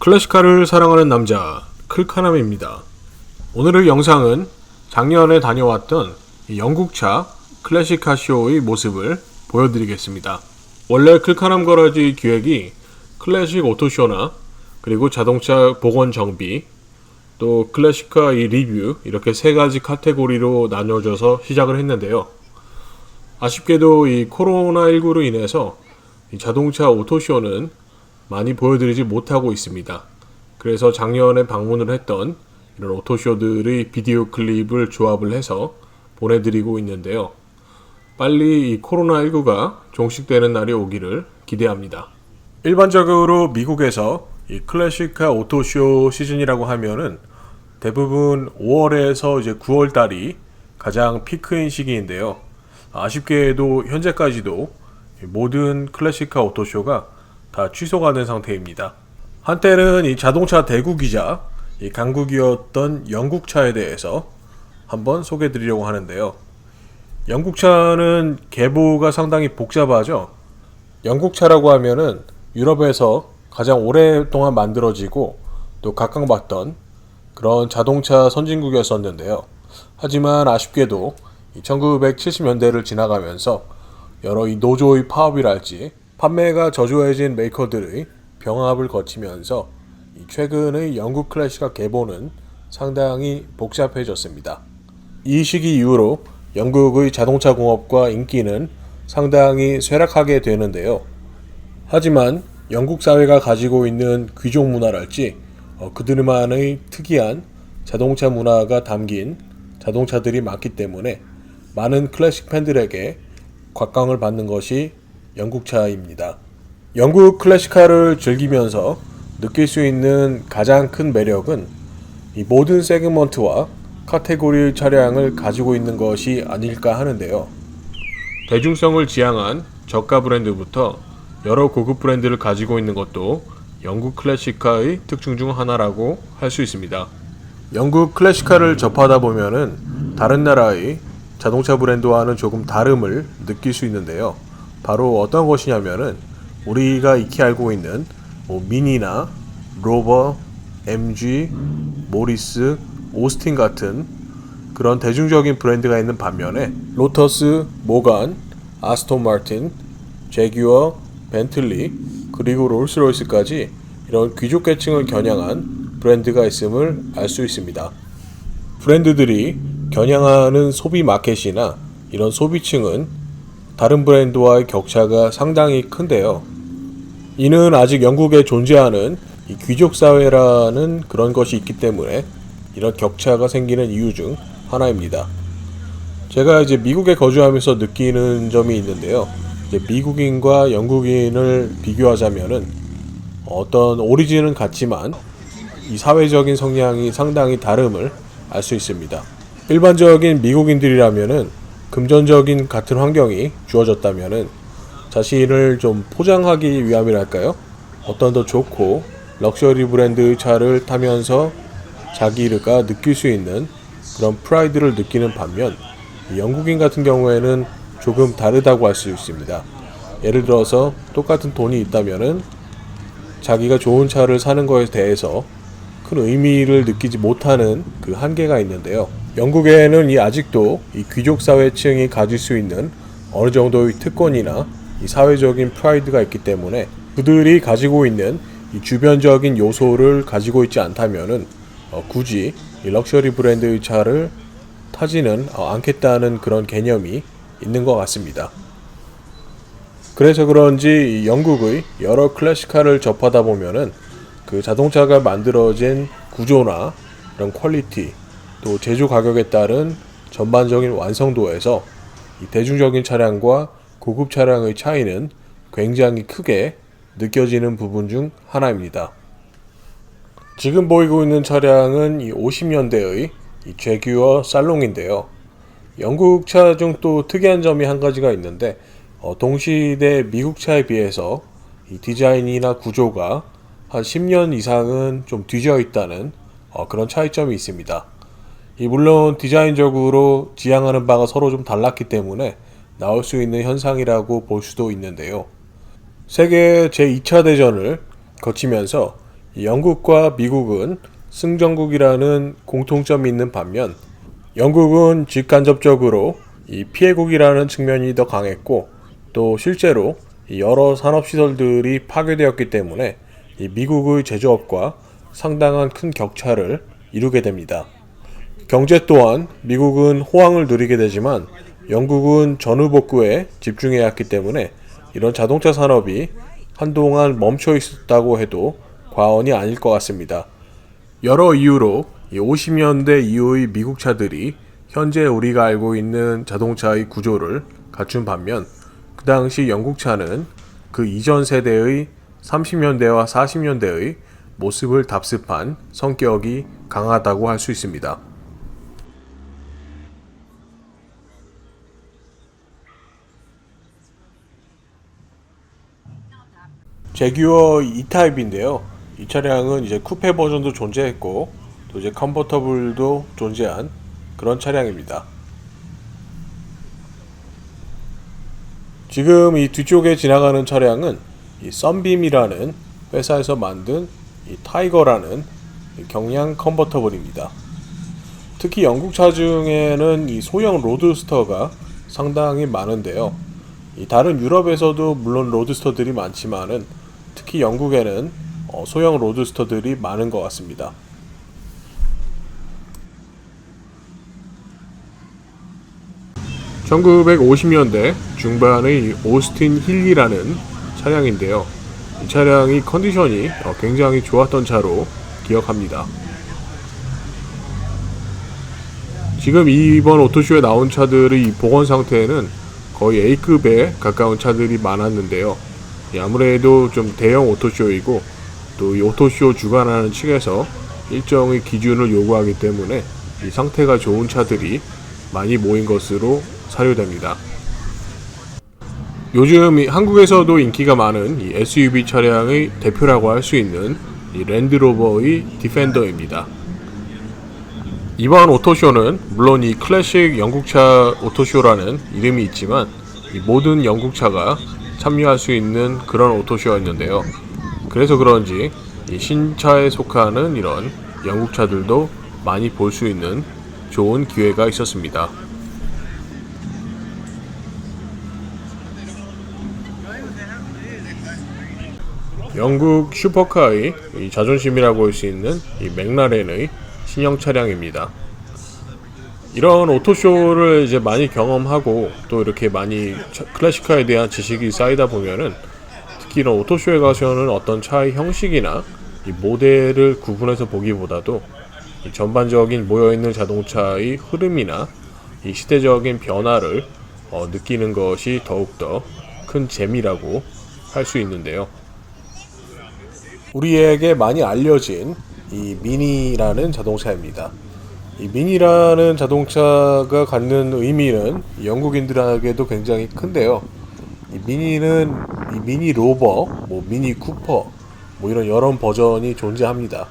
클래식카를 사랑하는 남자 클카남입니다. 오늘의 영상은 작년에 다녀왔던 영국차 클래식카 쇼의 모습을 보여드리겠습니다. 원래 클카남 거라지 기획이 클래식 오토쇼나 그리고 자동차 복원 정비 또 클래식카 리뷰 이렇게 세 가지 카테고리로 나눠져서 시작을 했는데요. 아쉽게도 이 코로나19로 인해서 이 자동차 오토쇼는 많이 보여드리지 못하고 있습니다. 그래서 작년에 방문을 했던 이런 오토쇼들의 비디오 클립을 조합을 해서 보내드리고 있는데요. 빨리 이 코로나19가 종식되는 날이 오기를 기대합니다. 일반적으로 미국에서 이 클래식카 오토쇼 시즌이라고 하면은 대부분 5월에서 이제 9월 달이 가장 피크인 시기인데요. 아쉽게도 현재까지도 모든 클래식카 오토쇼가 다 취소가 된 상태입니다. 한때는 이 자동차 대국이자 이 강국이었던 영국차에 대해서 한번 소개해 드리려고 하는데요. 영국차는 계보가 상당히 복잡하죠. 영국차라고 하면은 유럽에서 가장 오랫동안 만들어지고 또 각광받던 그런 자동차 선진국이었었는데요. 하지만 아쉽게도 1970년대를 지나가면서 여러 이 노조의 파업이랄지 판매가 저조해진 메이커들의 병합을 거치면서 최근의 영국 클래식카 계보는 상당히 복잡해졌습니다. 이 시기 이후로 영국의 자동차 공업과 인기는 상당히 쇠락하게 되는데요. 하지만 영국 사회가 가지고 있는 귀족 문화랄지 그들만의 특이한 자동차 문화가 담긴 자동차들이 많기 때문에 많은 클래식 팬들에게 곽광을 받는 것이 영국차입니다. 영국 클래식카를 즐기면서 느낄 수 있는 가장 큰 매력은 이 모든 세그먼트와 카테고리 차량을 가지고 있는 것이 아닐까 하는데요. 대중성을 지향한 저가 브랜드부터 여러 고급 브랜드를 가지고 있는 것도 영국 클래식카의 특징 중 하나라고 할 수 있습니다. 영국 클래식카를 접하다 보면은 다른 나라의 자동차 브랜드와는 조금 다름을 느낄 수 있는데요. 바로 어떤 것이냐면은 우리가 익히 알고 있는 미니나 로버, MG, 모리스, 오스틴 같은 그런 대중적인 브랜드가 있는 반면에 로터스, 모간, 아스톤 마틴, 제규어, 벤틀리 그리고 롤스로이스까지 이런 귀족계층을 겨냥한 브랜드가 있음을 알 수 있습니다. 브랜드들이 겨냥하는 소비 마켓이나 이런 소비층은 다른 브랜드와의 격차가 상당히 큰데요. 이는 아직 영국에 존재하는 이 귀족 사회라는 그런 것이 있기 때문에 이런 격차가 생기는 이유 중 하나입니다. 제가 이제 미국에 거주하면서 느끼는 점이 있는데요. 이제 미국인과 영국인을 비교하자면은 어떤 오리진은 같지만 이 사회적인 성향이 상당히 다름을 알 수 있습니다. 일반적인 미국인들이라면은 금전적인 같은 환경이 주어졌다면은 자신을 좀 포장하기 위함이랄까요? 어떤 더 좋고 럭셔리 브랜드의 차를 타면서 자기가 느낄 수 있는 그런 프라이드를 느끼는 반면 영국인 같은 경우에는 조금 다르다고 할 수 있습니다. 예를 들어서 똑같은 돈이 있다면은 자기가 좋은 차를 사는 것에 대해서 큰 의미를 느끼지 못하는 그 한계가 있는데요. 영국에는 아직도 이 귀족 사회층이 가질 수 있는 어느 정도의 특권이나 이 사회적인 프라이드가 있기 때문에 그들이 가지고 있는 이 주변적인 요소를 가지고 있지 않다면은 굳이 이 럭셔리 브랜드의 차를 타지는 않겠다는 그런 개념이 있는 것 같습니다. 그래서 그런지 영국의 여러 클래식카를 접하다 보면은 그 자동차가 만들어진 구조나 그런 퀄리티 또 제조 가격에 따른 전반적인 완성도에서 이 대중적인 차량과 고급 차량의 차이는 굉장히 크게 느껴지는 부분 중 하나입니다. 지금 보이고 있는 차량은 이 50년대의 이 제규어 살롱인데요. 영국 차 중 또 특이한 점이 한 가지가 있는데 동시대 미국 차에 비해서 이 디자인이나 구조가 한 10년 이상은 좀 뒤져 있다는 그런 차이점이 있습니다. 물론 디자인적으로 지향하는 바가 서로 좀 달랐기 때문에 나올 수 있는 현상이라고 볼 수도 있는데요. 세계 제2차 대전을 거치면서 영국과 미국은 승전국이라는 공통점이 있는 반면 영국은 직간접적으로 이 피해국이라는 측면이 더 강했고 또 실제로 여러 산업시설들이 파괴되었기 때문에 이 미국의 제조업과 상당한 큰 격차를 이루게 됩니다. 경제 또한 미국은 호황을 누리게 되지만 영국은 전후복구에 집중해야 했기 때문에 이런 자동차 산업이 한동안 멈춰 있었다고 해도 과언이 아닐 것 같습니다. 여러 이유로 50년대 이후의 미국 차들이 현재 우리가 알고 있는 자동차의 구조를 갖춘 반면 그 당시 영국 차는 그 이전 세대의 30년대와 40년대의 모습을 답습한 성격이 강하다고 할 수 있습니다. 제규어 E타입인데요. 이 차량은 이제 쿠페 버전도 존재했고 또 이제 컨버터블도 존재한 그런 차량입니다. 지금 이 뒤쪽에 지나가는 차량은 이 썬빔이라는 회사에서 만든 이 타이거라는 이 경량 컨버터블입니다. 특히 영국 차 중에는 이 소형 로드스터가 상당히 많은데요. 이 다른 유럽에서도 물론 로드스터들이 많지만은 특히 영국에는 소형 로드스터들이 많은 것 같습니다. (1950년대) 중반의 오스틴 힐리라는 차량인데요. 이 차량이 컨디션이 굉장히 좋았던 차로 기억합니다. 지금 이번 오토쇼에 나온 차들의 복원 상태는 거의 A급에 가까운 차들이 많았는데요. 아무래도 좀 대형 오토쇼이고 또 이 오토쇼 주관하는 측에서 일정의 기준을 요구하기 때문에 이 상태가 좋은 차들이 많이 모인 것으로 사료됩니다. 요즘 한국에서도 인기가 많은 이 SUV 차량의 대표라고 할 수 있는 이 랜드로버의 디펜더입니다. 이번 오토쇼는 물론 이 클래식 영국차 오토쇼라는 이름이 있지만 이 모든 영국차가 참여할 수 있는 그런 오토쇼였는데요. 그래서 그런지 이 신차에 속하는 이런 영국차들도 많이 볼 수 있는 좋은 기회가 있었습니다. 영국 슈퍼카의 이 자존심이라고 할 수 있는 이 맥라렌의 신형 차량입니다. 이런 오토쇼를 이제 많이 경험하고 또 이렇게 많이 클래식카에 대한 지식이 쌓이다 보면은 특히 이런 오토쇼에 가서는 어떤 차의 형식이나 이 모델을 구분해서 보기보다도 이 전반적인 모여있는 자동차의 흐름이나 이 시대적인 변화를 느끼는 것이 더욱더 큰 재미라고 할 수 있는데요. 우리에게 많이 알려진 이 미니라는 자동차입니다. 이 미니라는 자동차가 갖는 의미는 영국인들에게도 굉장히 큰데요. 이 미니는 이 미니 로버, 미니 쿠퍼, 이런 여러 버전이 존재합니다.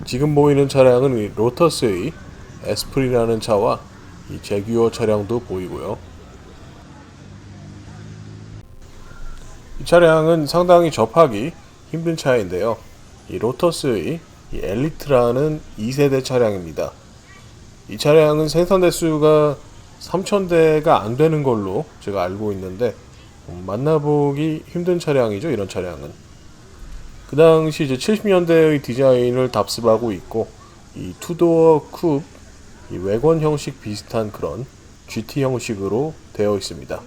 지금 보이는 차량은 이 로터스의 에스프리라는 차와 이 제규어 차량도 보이고요. 이 차량은 상당히 접하기 힘든 차인데요. 이 로터스의 이 엘리트라는 2세대 차량입니다. 이 차량은 생산 대수가 3,000대가 안 되는 걸로 제가 알고 있는데 만나보기 힘든 차량이죠. 이런 차량은 그 당시 이제 70년대의 디자인을 답습하고 있고 이 투도어 쿱, 이 외관 형식 비슷한 그런 GT 형식으로 되어 있습니다.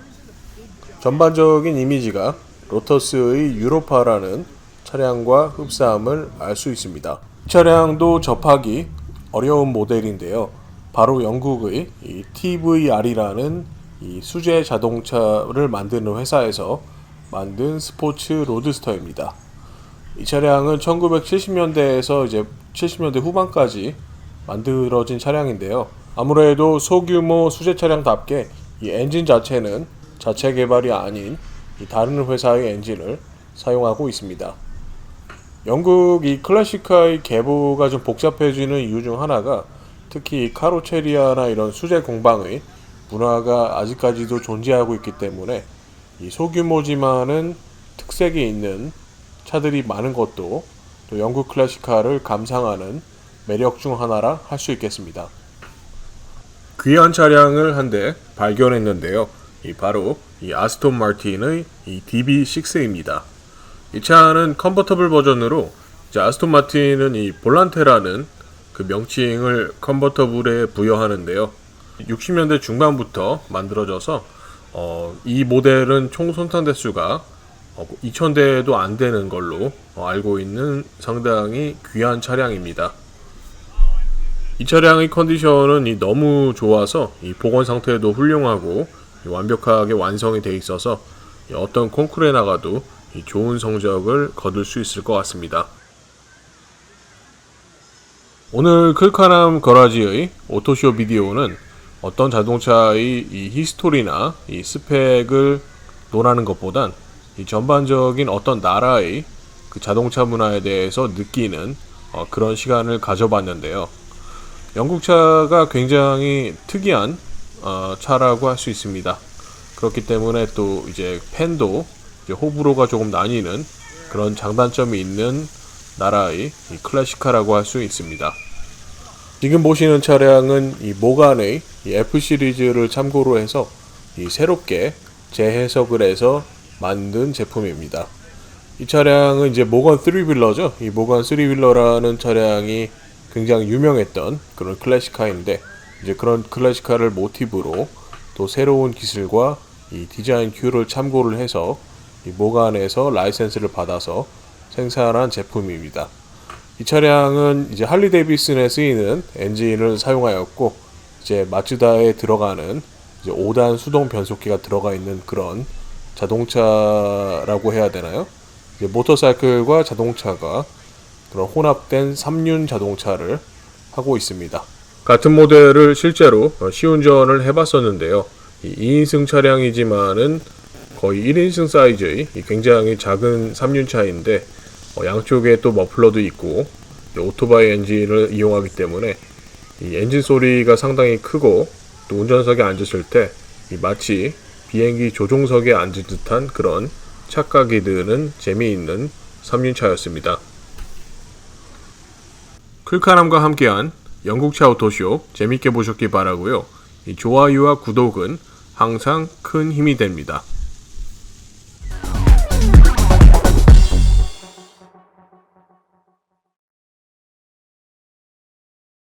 전반적인 이미지가 로터스의 유로파라는 차량과 흡사함을 알 수 있습니다. 이 차량도 접하기 어려운 모델인데요. 바로 영국의 이 TVR이라는 이 수제 자동차를 만드는 회사에서 만든 스포츠 로드스터입니다. 이 차량은 1970년대에서 이제 70년대 후반까지 만들어진 차량인데요. 아무래도 소규모 수제 차량답게 이 엔진 자체는 자체 개발이 아닌 이 다른 회사의 엔진을 사용하고 있습니다. 영국 이 클래식카의 계보가 좀 복잡해지는 이유 중 하나가 특히 카로체리아나 이런 수제 공방의 문화가 아직까지도 존재하고 있기 때문에 이 소규모지만은 특색이 있는 차들이 많은 것도 또 영국 클래식카를 감상하는 매력 중 하나라 할 수 있겠습니다. 귀한 차량을 한 대 발견했는데요. 바로 이 아스톤 마틴의 이 DB6입니다. 이 차는 컨버터블 버전으로 이제 아스톤 마틴은 이 볼란테라는 그 명칭을 컨버터블에 부여하는데요. 60년대 중반부터 만들어져서 이 모델은 총 손탄 대수가 2,000대도 안 되는 걸로 알고 있는 상당히 귀한 차량입니다. 이 차량의 컨디션은 너무 좋아서 이 복원 상태도 훌륭하고 완벽하게 완성이 되어 있어서 어떤 콩쿠르에 나가도 좋은 성적을 거둘 수 있을 것 같습니다. 오늘 클카남 거라지의 오토쇼 비디오는 어떤 자동차의 이 히스토리나 이 스펙을 논하는 것보단 이 전반적인 어떤 나라의 그 자동차 문화에 대해서 느끼는 그런 시간을 가져봤는데요. 영국 차가 굉장히 특이한 차라고 할 수 있습니다. 그렇기 때문에 또 이제 팬도 이제 호불호가 조금 나뉘는 그런 장단점이 있는 나라의 이 클래식카라고 할 수 있습니다. 지금 보시는 차량은 이 모간의 이 F 시리즈를 참고로 해서 이 새롭게 재해석을 해서 만든 제품입니다. 이 차량은 이제 모건 3휠러죠. 이 모건 3휠러라는 차량이 굉장히 유명했던 그런 클래식카인데 이제 그런 클래식카를 모티브로 또 새로운 기술과 이 디자인 큐를 참고를 해서 이 모간에서 라이센스를 받아서 생산한 제품입니다. 이 차량은 이제 할리 데이비슨에 쓰이는 엔진을 사용하였고 이제 마츠다에 들어가는 이제 5단 수동 변속기가 들어가 있는 그런 자동차라고 해야 되나요? 이제 모터사이클과 자동차가 그런 혼합된 3륜 자동차를 하고 있습니다. 같은 모델을 실제로 시운전을 해봤었는데요. 2인승 차량이지만은 거의 1인승 사이즈의 굉장히 작은 3륜차인데 양쪽에 또 머플러도 있고 오토바이 엔진을 이용하기 때문에 이 엔진 소리가 상당히 크고 또 운전석에 앉았을 때 마치 비행기 조종석에 앉은 듯한 그런 착각이 드는 재미있는 3륜차였습니다. 클카남과 함께한 영국차 오토쇼 재밌게 보셨기 바라고요. 이 좋아요와 구독은 항상 큰 힘이 됩니다.